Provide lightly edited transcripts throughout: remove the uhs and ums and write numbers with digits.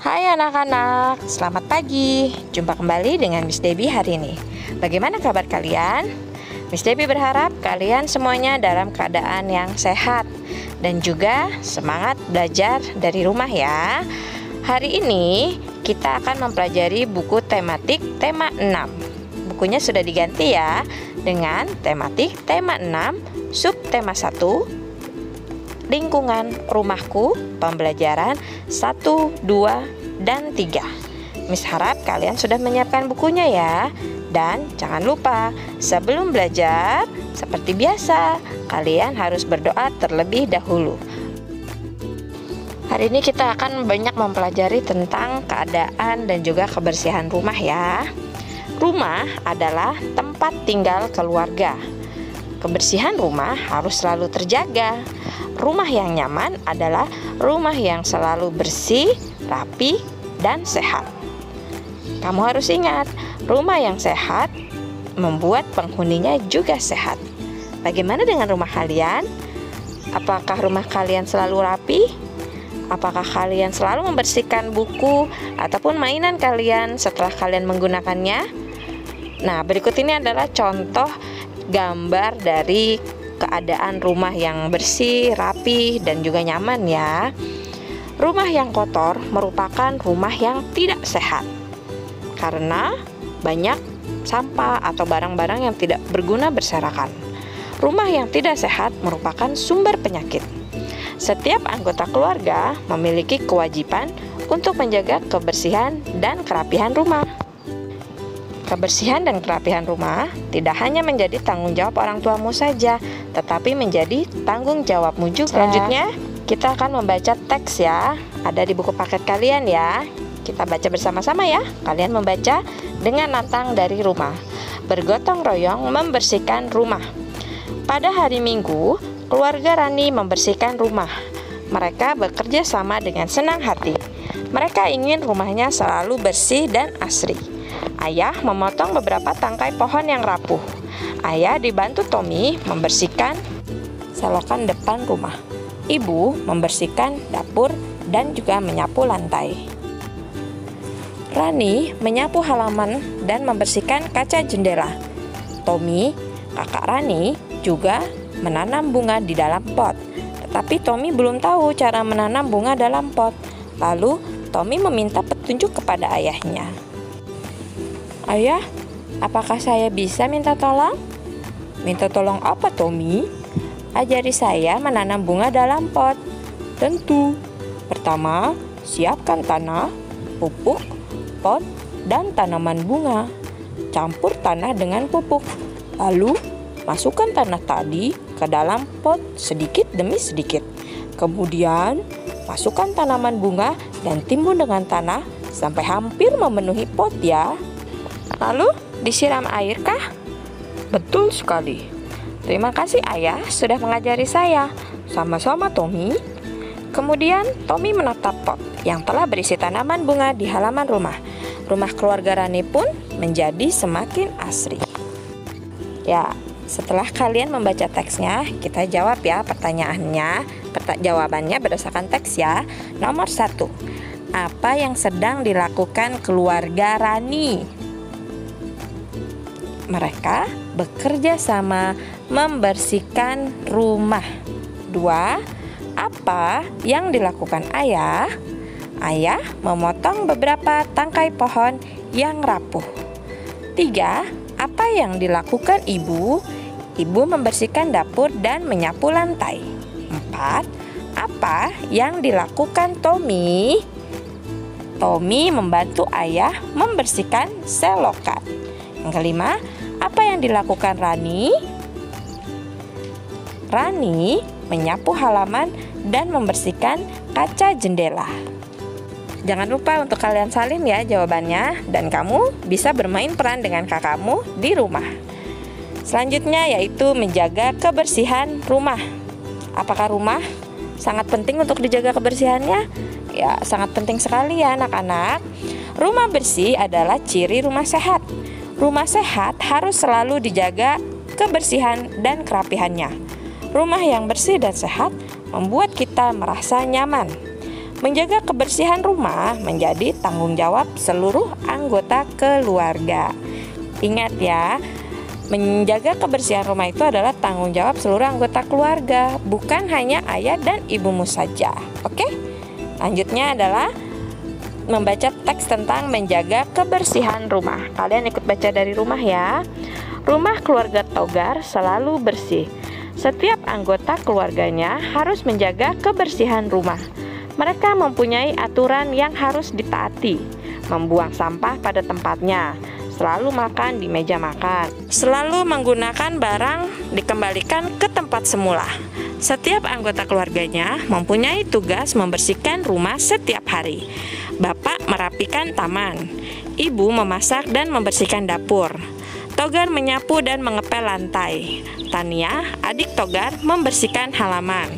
Hai anak-anak, selamat pagi. Jumpa kembali dengan Miss Debbie hari ini. Bagaimana kabar kalian? Miss Debbie berharap kalian semuanya dalam keadaan yang sehat dan juga semangat belajar dari rumah ya. Hari ini kita akan mempelajari buku tematik tema 6. Bukunya sudah diganti ya dengan tematik tema 6, subtema 1, lingkungan rumahku, pembelajaran 1, 2, dan 3. Miss harap kalian sudah menyiapkan bukunya ya. Dan jangan lupa, sebelum belajar, seperti biasa, kalian harus berdoa terlebih dahulu. Hari ini kita akan banyak mempelajari tentang keadaan dan juga kebersihan rumah ya. Rumah adalah tempat tinggal keluarga. Kebersihan rumah harus selalu terjaga. Rumah yang nyaman adalah rumah yang selalu bersih, rapi, dan sehat. Kamu harus ingat, rumah yang sehat membuat penghuninya juga sehat. Bagaimana dengan rumah kalian? Apakah rumah kalian selalu rapi? Apakah kalian selalu membersihkan buku ataupun mainan kalian setelah kalian menggunakannya? Nah, berikut ini adalah contoh gambar dari keadaan rumah yang bersih, rapi, dan juga nyaman ya. Rumah yang kotor merupakan rumah yang tidak sehat karena banyak sampah atau barang-barang yang tidak berguna berserakan. Rumah yang tidak sehat merupakan sumber penyakit. Setiap anggota keluarga memiliki kewajiban untuk menjaga kebersihan dan kerapihan rumah. Kebersihan dan kerapihan rumah tidak hanya menjadi tanggung jawab orang tuamu saja, tetapi menjadi tanggung jawabmu juga. Selanjutnya, kita akan membaca teks ya. Ada di buku paket kalian ya. Kita baca bersama-sama ya. Kalian membaca dengan nantang dari rumah. Bergotong royong membersihkan rumah. Pada hari Minggu, keluarga Rani membersihkan rumah. Mereka bekerja sama dengan senang hati. Mereka ingin rumahnya selalu bersih dan asri. Ayah memotong beberapa tangkai pohon yang rapuh. Ayah dibantu Tommy membersihkan selokan depan rumah. Ibu membersihkan dapur dan juga menyapu lantai. Rani menyapu halaman dan membersihkan kaca jendela. Tommy, kakak Rani, juga menanam bunga di dalam pot. Tetapi Tommy belum tahu cara menanam bunga dalam pot. Lalu Tommy meminta petunjuk kepada ayahnya. Ayah, apakah saya bisa minta tolong? Minta tolong apa, Tommy? Ajari saya menanam bunga dalam pot. Tentu. Pertama, siapkan tanah, pupuk, pot, dan tanaman bunga. Campur tanah dengan pupuk. Lalu, masukkan tanah tadi ke dalam pot sedikit demi sedikit. Kemudian, masukkan tanaman bunga dan timbun dengan tanah sampai hampir memenuhi pot ya. Lalu disiram air kah? Betul sekali. Terima kasih ayah sudah mengajari saya. Sama-sama Tommy. Kemudian Tommy menatap pot yang telah berisi tanaman bunga di halaman rumah. Rumah keluarga Rani pun menjadi semakin asri. Ya, setelah kalian membaca teksnya, kita jawab ya pertanyaannya. Jawabannya berdasarkan teks ya. Nomor 1. Apa yang sedang dilakukan keluarga Rani? Mereka bekerja sama membersihkan rumah. 2. Apa yang dilakukan ayah? Ayah memotong beberapa tangkai pohon yang rapuh. 3. Apa yang dilakukan ibu? Ibu membersihkan dapur dan menyapu lantai. 4. Apa yang dilakukan Tommy? Tommy membantu ayah membersihkan selokan. Yang kelima, apa yang dilakukan Rani? Rani menyapu halaman dan membersihkan kaca jendela. Jangan lupa untuk kalian salin ya jawabannya, dan kamu bisa bermain peran dengan kakakmu di rumah. Selanjutnya yaitu menjaga kebersihan rumah. Apakah rumah sangat penting untuk dijaga kebersihannya? Ya, sangat penting sekali ya anak-anak. Rumah bersih adalah ciri rumah sehat. Rumah sehat harus selalu dijaga kebersihan dan kerapihannya. Rumah yang bersih dan sehat membuat kita merasa nyaman. Menjaga kebersihan rumah menjadi tanggung jawab seluruh anggota keluarga. Ingat ya, menjaga kebersihan rumah itu adalah tanggung jawab seluruh anggota keluarga, bukan hanya ayah dan ibumu saja. Oke? Lanjutnya adalah membaca teks tentang menjaga kebersihan rumah. Kalian ikut baca dari rumah ya. Rumah keluarga Togar selalu bersih. Setiap anggota keluarganya harus menjaga kebersihan rumah. Mereka mempunyai aturan yang harus ditaati. Membuang sampah pada tempatnya, selalu makan di meja makan, selalu menggunakan barang dikembalikan ke tempat semula. Setiap anggota keluarganya mempunyai tugas membersihkan rumah setiap hari. Bapak merapikan taman, ibu memasak dan membersihkan dapur, Togar menyapu dan mengepel lantai, Tania, adik Togar, membersihkan halaman.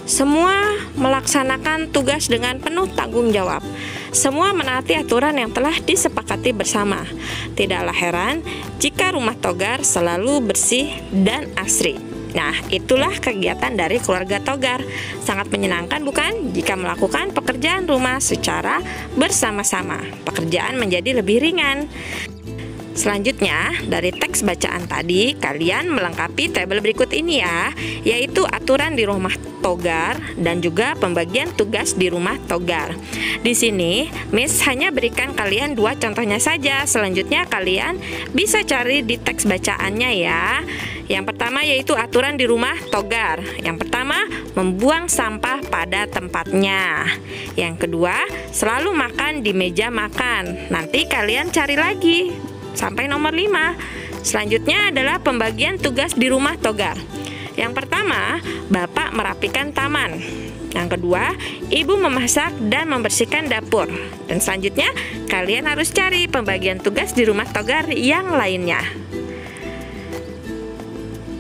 Semua melaksanakan tugas dengan penuh tanggung jawab. Semua menaati aturan yang telah disepakati bersama. Tidaklah heran jika rumah Togar selalu bersih dan asri. Nah, itulah kegiatan dari keluarga Togar. Sangat menyenangkan bukan? Jika melakukan pekerjaan rumah secara bersama-sama, pekerjaan menjadi lebih ringan. Selanjutnya, dari teks bacaan tadi, kalian melengkapi tabel berikut ini ya, yaitu aturan di rumah Togar dan juga pembagian tugas di rumah Togar. Di sini, Miss hanya berikan kalian 2 contohnya saja. Selanjutnya, kalian bisa cari di teks bacaannya ya. Yang pertama yaitu aturan di rumah Togar. Yang pertama, membuang sampah pada tempatnya. Yang kedua, selalu makan di meja makan. Nanti kalian cari lagi sampai nomor 5. Selanjutnya adalah pembagian tugas di rumah Togar. Yang pertama, Bapak merapikan taman. Yang kedua, Ibu memasak dan membersihkan dapur. Dan selanjutnya, kalian harus cari pembagian tugas di rumah Togar yang lainnya.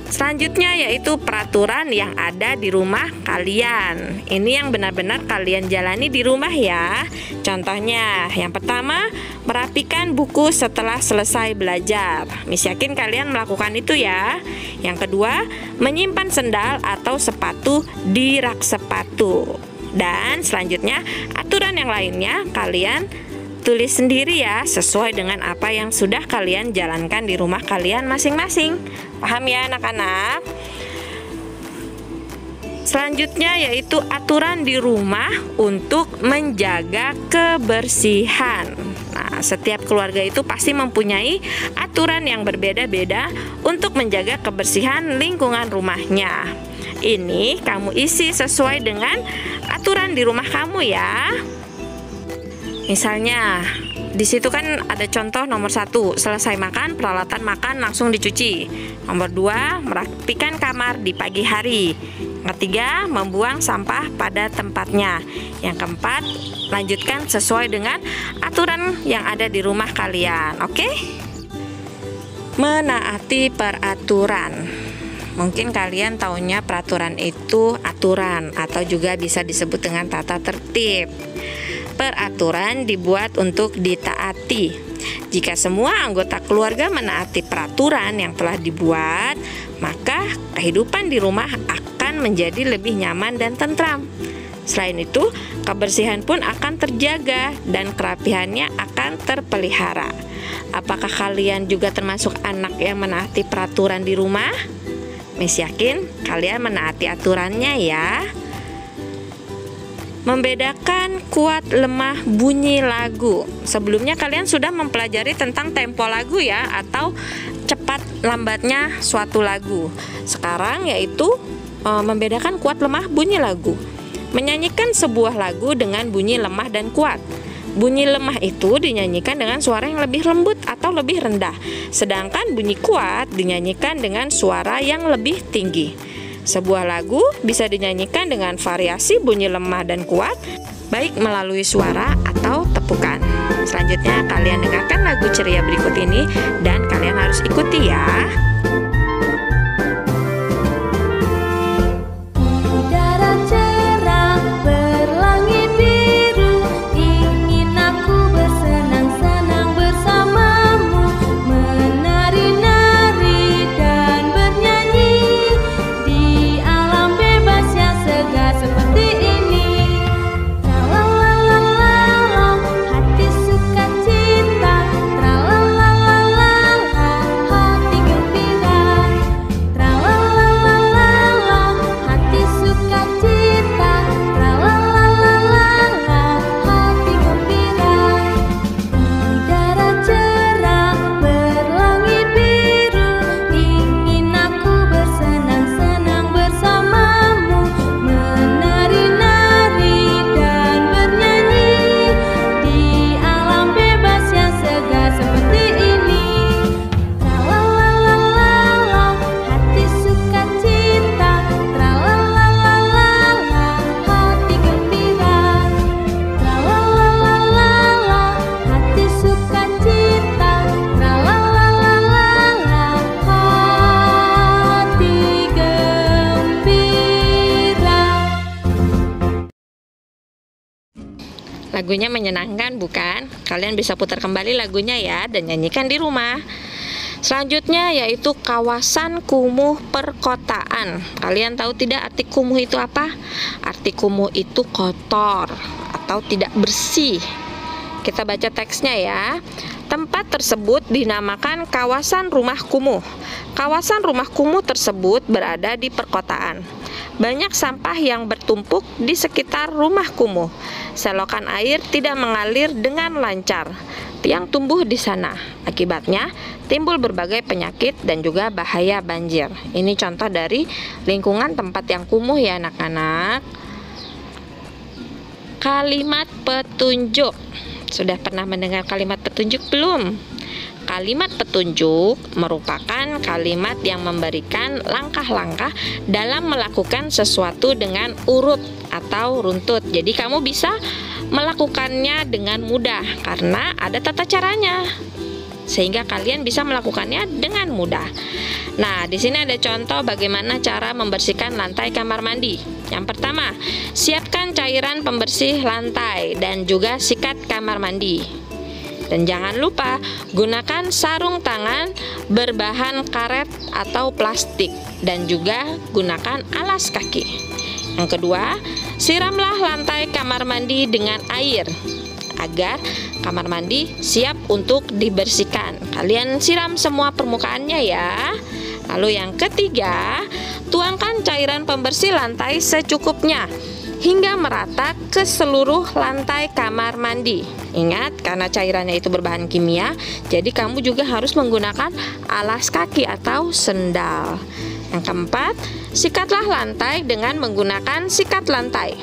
Selanjutnya yaitu peraturan yang ada di rumah kalian. Ini yang benar-benar kalian jalani di rumah ya. Contohnya, yang pertama, merapikan buku setelah selesai belajar. Miss yakin kalian melakukan itu ya. Yang kedua, menyimpan sendal atau sepatu di rak sepatu. Dan selanjutnya, aturan yang lainnya kalian tulis sendiri ya, sesuai dengan apa yang sudah kalian jalankan di rumah kalian masing-masing. Paham ya anak-anak? Selanjutnya yaitu aturan di rumah untuk menjaga kebersihan. Nah, setiap keluarga itu pasti mempunyai aturan yang berbeda-beda untuk menjaga kebersihan lingkungan rumahnya. Ini kamu isi sesuai dengan aturan di rumah kamu ya. Misalnya, di situ kan ada contoh nomor 1, selesai makan, peralatan makan langsung dicuci. Nomor 2, merapikan kamar di pagi hari. Yang ketiga, membuang sampah pada tempatnya. Yang keempat, lanjutkan sesuai dengan aturan yang ada di rumah kalian. Oke? Menaati peraturan. Mungkin kalian taunya peraturan itu aturan atau juga bisa disebut dengan tata tertib. Peraturan dibuat untuk ditaati. Jika semua anggota keluarga menaati peraturan yang telah dibuat, maka kehidupan di rumah akan menjadi lebih nyaman dan tentram. Selain itu, kebersihan pun akan terjaga dan kerapihannya akan terpelihara. Apakah kalian juga termasuk anak yang menaati peraturan di rumah? Miss yakin kalian menaati aturannya ya. Membedakan kuat lemah bunyi lagu. Sebelumnya kalian sudah mempelajari tentang tempo lagu ya, atau cepat lambatnya suatu lagu. Sekarang yaitu membedakan kuat lemah bunyi lagu. Menyanyikan sebuah lagu dengan bunyi lemah dan kuat. Bunyi lemah itu dinyanyikan dengan suara yang lebih lembut atau lebih rendah, sedangkan bunyi kuat dinyanyikan dengan suara yang lebih tinggi. Sebuah lagu bisa dinyanyikan dengan variasi bunyi lemah dan kuat, baik melalui suara atau tepukan. Selanjutnya kalian dengarkan lagu ceria berikut ini dan kalian harus ikuti ya. Seperti ini, kalau Lagunya menyenangkan bukan? Kalian bisa putar kembali lagunya ya dan nyanyikan di rumah. Selanjutnya yaitu kawasan kumuh perkotaan. Kalian tahu tidak arti kumuh itu apa? Arti kumuh itu kotor atau tidak bersih. Kita baca teksnya ya. Tempat tersebut dinamakan kawasan rumah kumuh. Kawasan rumah kumuh tersebut berada di perkotaan. Banyak sampah yang bertumpuk di sekitar rumah kumuh. Selokan air tidak mengalir dengan lancar. Tiang tumbuh di sana. Akibatnya timbul berbagai penyakit dan juga bahaya banjir. Ini contoh dari lingkungan tempat yang kumuh ya anak-anak. Kalimat petunjuk. Sudah pernah mendengar kalimat petunjuk belum? Kalimat petunjuk merupakan kalimat yang memberikan langkah-langkah dalam melakukan sesuatu dengan urut atau runtut. Jadi kamu bisa melakukannya dengan mudah karena ada tata caranya, sehingga kalian bisa melakukannya dengan mudah. Nah, di sini ada contoh bagaimana cara membersihkan lantai kamar mandi. Yang pertama, siapkan cairan pembersih lantai dan juga sikat kamar mandi. Dan jangan lupa gunakan sarung tangan berbahan karet atau plastik dan juga gunakan alas kaki. Yang kedua, siramlah lantai kamar mandi dengan air agar kamar mandi siap untuk dibersihkan. Kalian siram semua permukaannya ya. Lalu yang ketiga, tuangkan cairan pembersih lantai secukupnya hingga merata ke seluruh lantai kamar mandi. Ingat, karena cairannya itu berbahan kimia, jadi kamu juga harus menggunakan alas kaki atau sendal. Yang keempat, sikatlah lantai dengan menggunakan sikat lantai.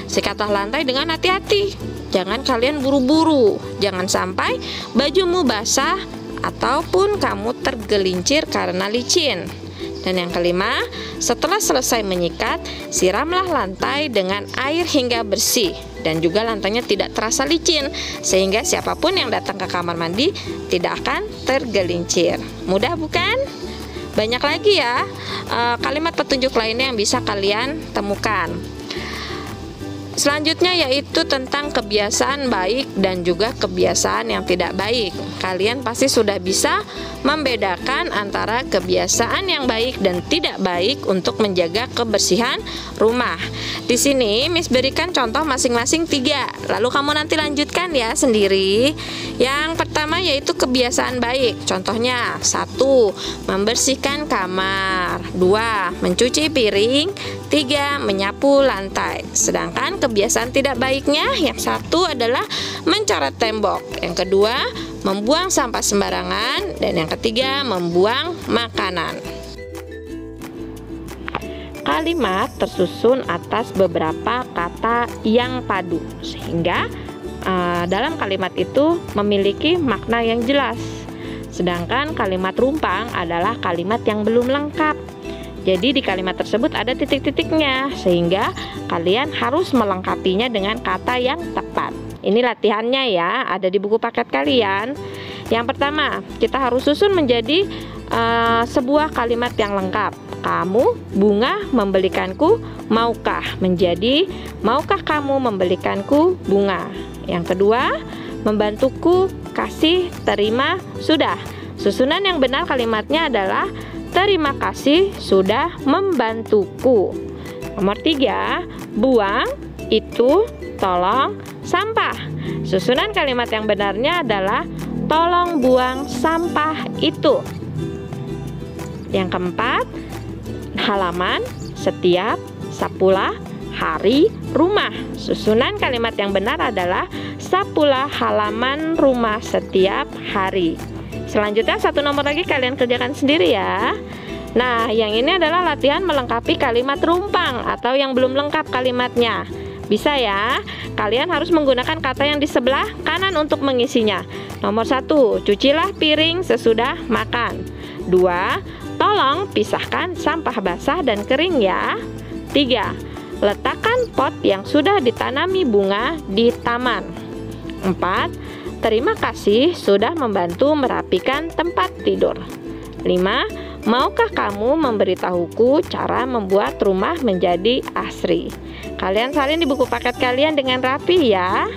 Sikatlah lantai dengan hati-hati. Jangan kalian buru-buru. Jangan sampai bajumu basah ataupun kamu tergelincir karena licin. Dan yang kelima, setelah selesai menyikat, siramlah lantai dengan air hingga bersih dan juga lantainya tidak terasa licin, sehingga siapapun yang datang ke kamar mandi tidak akan tergelincir. Mudah bukan? Banyak lagi ya kalimat petunjuk lainnya yang bisa kalian temukan. Selanjutnya yaitu tentang kebiasaan baik dan juga kebiasaan yang tidak baik. Kalian pasti sudah bisa membedakan antara kebiasaan yang baik dan tidak baik untuk menjaga kebersihan rumah. Di sini Miss berikan contoh masing-masing 3. Lalu kamu nanti lanjutkan ya sendiri. Yang pertama yaitu kebiasaan baik. Contohnya 1. Membersihkan kamar. 2. Mencuci piring. 3. Menyapu lantai. Sedangkan kebiasaan tidak baiknya yang 1 adalah mencoret tembok. Yang kedua, membuang sampah sembarangan. Dan yang ketiga, membuang makanan. Kalimat tersusun atas beberapa kata yang padu, sehingga dalam kalimat itu memiliki makna yang jelas. Sedangkan kalimat rumpang adalah kalimat yang belum lengkap. Jadi di kalimat tersebut ada titik-titiknya, sehingga kalian harus melengkapinya dengan kata yang tepat. Ini latihannya ya, ada di buku paket kalian. Yang pertama, kita harus susun menjadi sebuah kalimat yang lengkap. Kamu, bunga, membelikanku, maukah? Menjadi, maukah kamu membelikanku bunga? Yang kedua, membantuku, kasih, terima, sudah. Susunan yang benar kalimatnya adalah terima kasih sudah membantuku. Nomor 3, buang, itu, tolong, sampah. Susunan kalimat yang benarnya adalah tolong buang sampah itu. Yang keempat, halaman, setiap, sapulah, hari, rumah. Susunan kalimat yang benar adalah sapulah halaman rumah setiap hari. Selanjutnya 1 nomor lagi kalian kerjakan sendiri ya. Nah, yang ini adalah latihan melengkapi kalimat rumpang atau yang belum lengkap kalimatnya. Bisa ya, kalian harus menggunakan kata yang di sebelah kanan untuk mengisinya. Nomor 1, cucilah piring sesudah makan. 2, tolong pisahkan sampah basah dan kering ya. 3, letakkan pot yang sudah ditanami bunga di taman. 4, terima kasih sudah membantu merapikan tempat tidur. 5, maukah kamu memberitahuku cara membuat rumah menjadi asri? Kalian salin di buku paket kalian dengan rapi ya.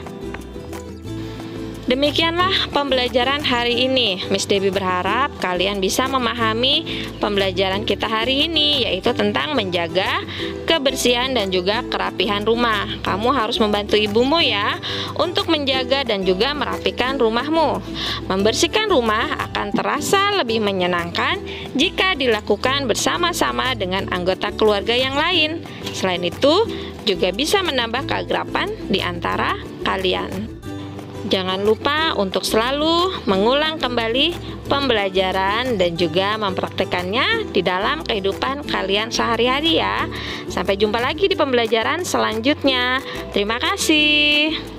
Demikianlah pembelajaran hari ini. Miss Debbie berharap kalian bisa memahami pembelajaran kita hari ini, yaitu tentang menjaga kebersihan dan juga kerapihan rumah. Kamu harus membantu ibumu ya untuk menjaga dan juga merapikan rumahmu. Membersihkan rumah akan terasa lebih menyenangkan jika dilakukan bersama-sama dengan anggota keluarga yang lain. Selain itu, juga bisa menambah keakraban di antara kalian. Jangan lupa untuk selalu mengulang kembali pembelajaran dan juga mempraktekannya di dalam kehidupan kalian sehari-hari ya. Sampai jumpa lagi di pembelajaran selanjutnya. Terima kasih.